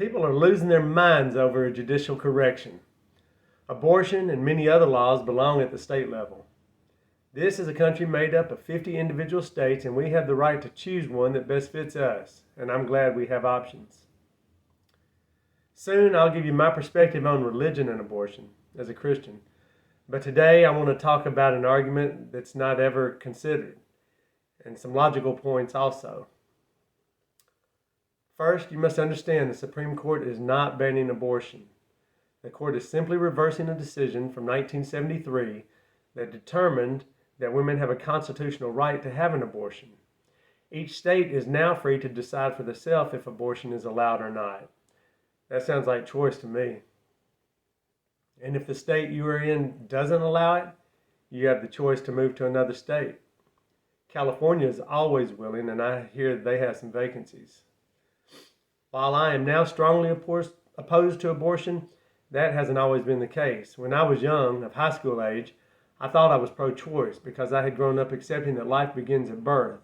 People are losing their minds over a judicial correction. Abortion and many other laws belong at the state level. This is a country made up of 50 individual states, and we have the right to choose one that best fits us, and I'm glad we have options. Soon I'll give you my perspective on religion and abortion as a Christian, but today I want to talk about an argument that's not ever considered, and some logical points also. First, you must understand the Supreme Court is not banning abortion. The court is simply reversing a decision from 1973 that determined that women have a constitutional right to have an abortion. Each state is now free to decide for themselves if abortion is allowed or not. That sounds like choice to me. And if the state you are in doesn't allow it, you have the choice to move to another state. California is always willing, and I hear they have some vacancies. While I am now strongly opposed to abortion, that hasn't always been the case. When I was young, of high school age, I thought I was pro-choice because I had grown up accepting that life begins at birth.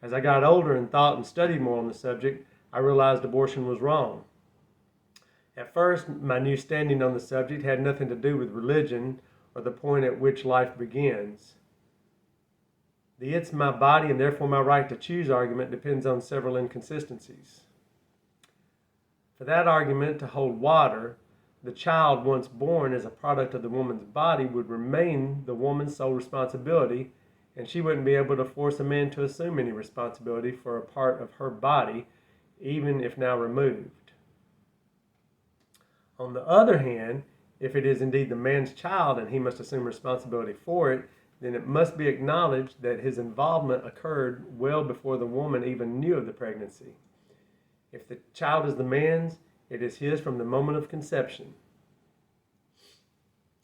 As I got older and thought and studied more on the subject, I realized abortion was wrong. At first, my new standing on the subject had nothing to do with religion or the point at which life begins. The "it's my body and therefore my right to choose" argument depends on several inconsistencies. For that argument to hold water, the child once born as a product of the woman's body would remain the woman's sole responsibility, and she wouldn't be able to force a man to assume any responsibility for a part of her body, even if now removed. On the other hand, if it is indeed the man's child and he must assume responsibility for it, then it must be acknowledged that his involvement occurred well before the woman even knew of the pregnancy. If the child is the man's, it is his from the moment of conception.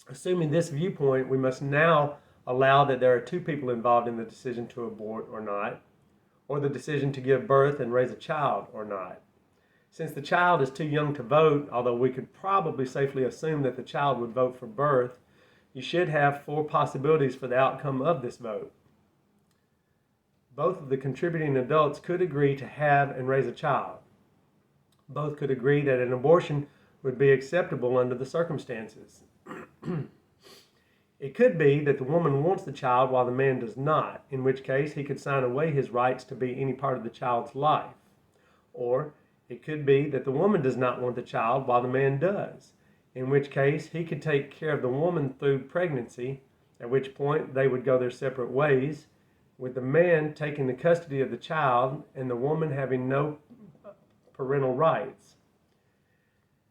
Assuming this viewpoint, we must now allow that there are two people involved in the decision to abort or not, or the decision to give birth and raise a child or not. Since the child is too young to vote, although we could probably safely assume that the child would vote for birth, you should have 4 possibilities for the outcome of this vote. Both of the contributing adults could agree to have and raise a child. Both could agree that an abortion would be acceptable under the circumstances. It could be that the woman wants the child while the man does not, in which case he could sign away his rights to be any part of the child's life. Or it could be that the woman does not want the child while the man does, in which case he could take care of the woman through pregnancy, at which point they would go their separate ways, with the man taking the custody of the child and the woman having no parental rights.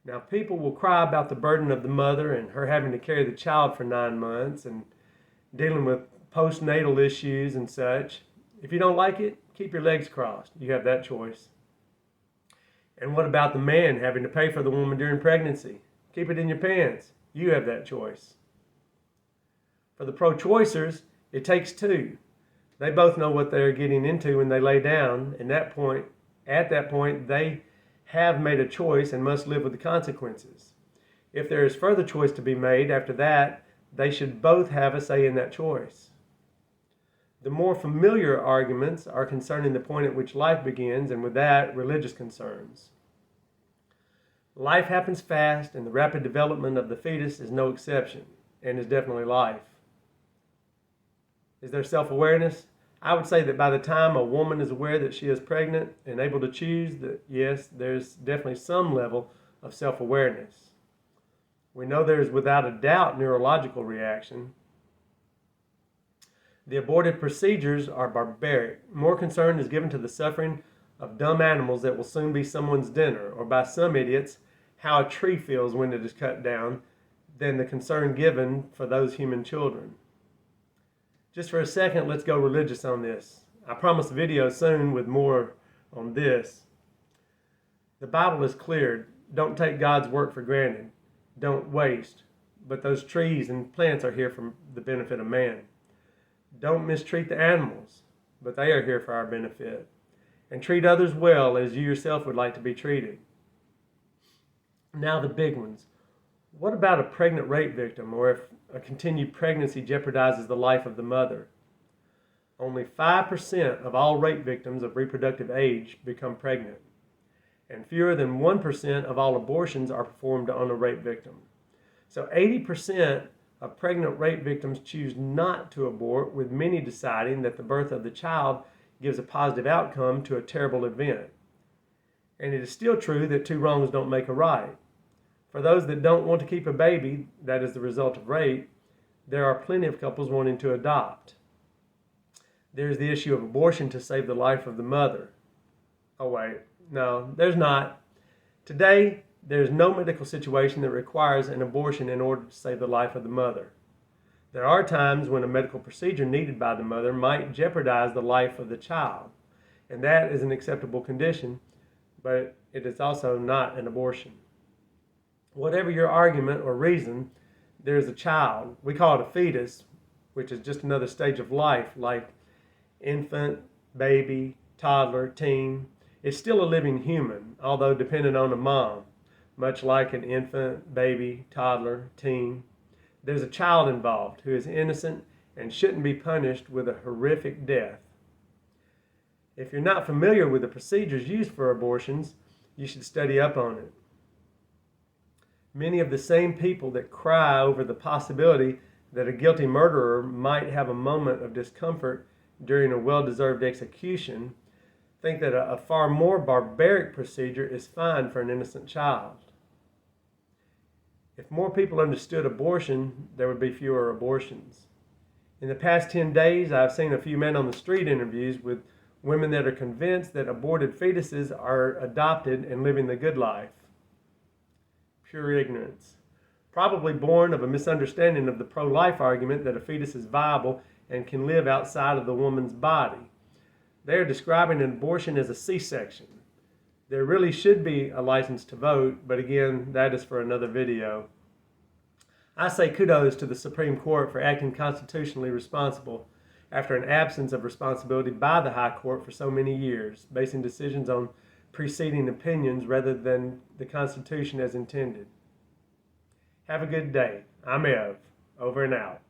Now, people will cry about the burden of the mother and her having to carry the child for 9 months and dealing with postnatal issues and such. If you don't like it, keep your legs crossed. You have that choice. And what about the man having to pay for the woman during pregnancy? Keep it in your pants. You have that choice. For the pro-choicers, it takes 2. They both know what they're getting into when they lay down, and at that point, they have made a choice and must live with the consequences. If there is further choice to be made after that, they should both have a say in that choice. The more familiar arguments are concerning the point at which life begins, and with that, religious concerns. Life happens fast, and the rapid development of the fetus is no exception, and is definitely life. Is there self-awareness? I would say that by the time a woman is aware that she is pregnant and able to choose, that yes, there's definitely some level of self-awareness. We know there is without a doubt neurological reaction. The abortive procedures are barbaric. More concern is given to the suffering of dumb animals that will soon be someone's dinner, or by some idiots, how a tree feels when it is cut down, than the concern given for those human children. Just for a second, let's go religious on this. I promise a video soon with more on this. The Bible is clear. Don't take God's work for granted. Don't waste. But those trees and plants are here for the benefit of man. Don't mistreat the animals, but they are here for our benefit. And treat others well as you yourself would like to be treated. Now the big ones. What about a pregnant rape victim, or if a continued pregnancy jeopardizes the life of the mother? Only 5% of all rape victims of reproductive age become pregnant. and fewer than 1% of all abortions are performed on a rape victim. So 80% of pregnant rape victims choose not to abort, with many deciding that the birth of the child gives a positive outcome to a terrible event. And it is still true that two wrongs don't make a right. For those that don't want to keep a baby that is the result of rape, there are plenty of couples wanting to adopt. There's the issue of abortion to save the life of the mother. Oh wait, no, there's not. Today, there's no medical situation that requires an abortion in order to save the life of the mother. There are times when a medical procedure needed by the mother might jeopardize the life of the child, and that is an acceptable condition, but it is also not an abortion. Whatever your argument or reason, there is a child. We call it a fetus, which is just another stage of life, like infant, baby, toddler, teen. It's still a living human, although dependent on a mom, much like an infant, baby, toddler, teen. There's a child involved who is innocent and shouldn't be punished with a horrific death. If you're not familiar with the procedures used for abortions, you should study up on it. Many of the same people that cry over the possibility that a guilty murderer might have a moment of discomfort during a well-deserved execution think that a far more barbaric procedure is fine for an innocent child. If more people understood abortion, there would be fewer abortions. In the past 10 days, I've seen a few men on the street interviews with women that are convinced that aborted fetuses are adopted and living the good life. Pure ignorance, probably born of a misunderstanding of the pro-life argument that a fetus is viable and can live outside of the woman's body. They are describing an abortion as a C-section. There really should be a license to vote, but again, that is for another video. I say kudos to the Supreme Court for acting constitutionally responsible after an absence of responsibility by the High Court for so many years, basing decisions on preceding opinions rather than the Constitution as intended. Have a good day. I'm Ev. Over and out.